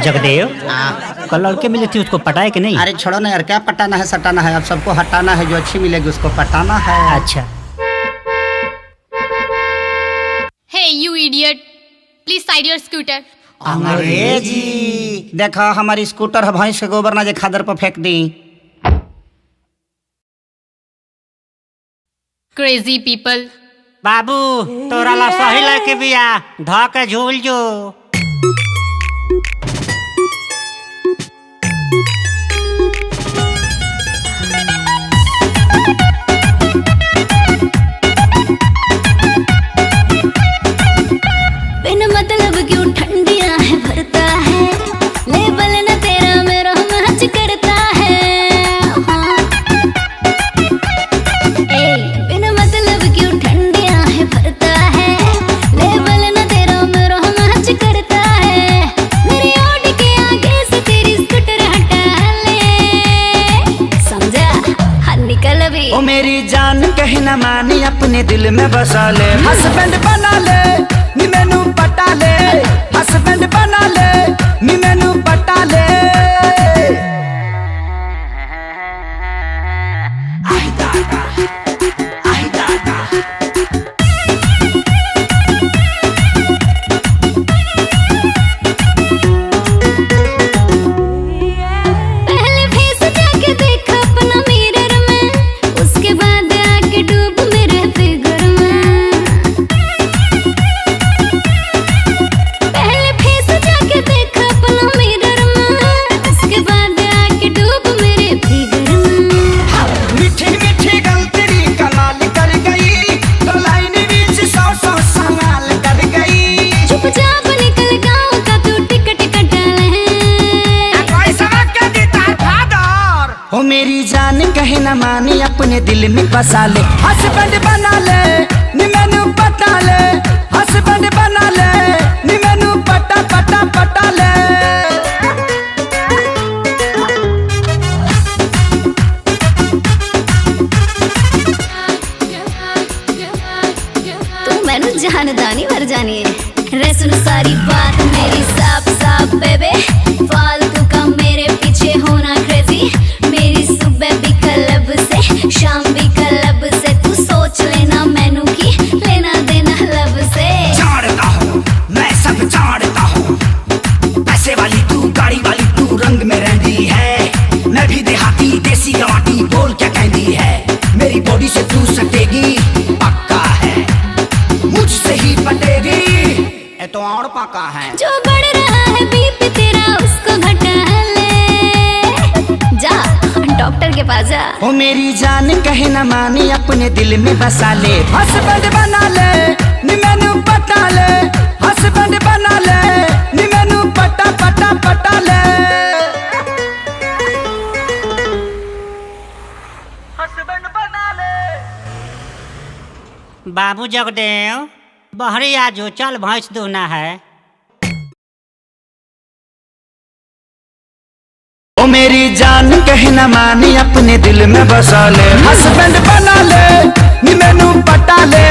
जगदेव, कल लड़के मिली थी, उसको पटाए कि नहीं? अरे छोड़ो ना यार, क्या पटाना है सटाना है, अब सबको हटाना है, जो अच्छी मिलेगी उसको पटाना है। अच्छा। Hey you idiot, please side your scooter. अंग्रेजी देखा, हमारी स्कूटर है, भैंस के गोबर ना जे खादर पर फेंक दी। Crazy people. बाबू तोरा ला सही लड़के बिया, धा के झूल जो। बिन मतलब क्यों ठंडियां है भरता है, लेबल न तेरा मेरा मैच करता है। हाँ। बिन मतलब क्यों ठंडियां है भरता है, लेबल न तेरा मेरा मैच करता है। मेरी ऑडी के आगे से तेरी स्कूटर हटा ले, समझा? हाँ निकल अभी। ओ मेरी जान कहीं ना मानी, अपने दिल में बसा ले, हस्बैंड बना ले, नी मैनू पटा ले, हस्बैंड बना ले, नी मैनू पटा ले। आई दादा, आई दादा। पहले फेस जाके देख अपना मिरर में, उसके बाद आके डूब मेरे फिगर में। पहले फेस जाके देख अपना मिरर में, उसके बाद आके डूब मेरे फिगर में। मीठी मीठी गल तेरी कमाल कर गई, तो लाइन बीच सौ सौ सवाल कर गई। चुपचाप निकल गाँव का तू टिकट कटा ले। ओ मेरी जान कहे न मानी, अपने दिल में बसा ले, हस्बैंड बना ले, नी मैनू पटा ले, हस्बैंड बना ले, नी मैनू पटा पटा पटा ले। तू मैनू जानदानी मर जानी है, रे सुन सारी बात मेरी साफ साफ बेबे, फालतू का मेरे पीछे होना क्रेजी। मेरी सुबह भी क्लब से, शाम भी क्लब से, तू सोच लेना मैनू की लेना देना लब से। जानता हूँ मैं सब जानता हूँ, पैसे वाली तू, गाड़ी वाली तू, रंग में रहती है, मैं भी देहाती देसी गवाटी, बोल क्या कहती है। मेरी बॉडी से तू सटेगी पक्का है, मुझसे ही पटेगी, ये तो और पक्का है। जो बढ़ रहा है बीपी तेरा उसको घटा ले, जा डॉक्टर के पास जा। ओ मेरी जान कहे न मानी, अपने दिल में बसा ले, हस्बैंड बना ले, नी मैनू पटा ले, हस्बैंड बना ले, नी मैनू पटा पटा पटा ले। हस्बैंड बना ले। बाबू जगदेव, बहरी आजो, चल भैंस दूना है। ओ मेरी जान कहे न मानी, अपने दिल में बसा ले, हस्बैंड बना ले, नी मैनू पटा ले,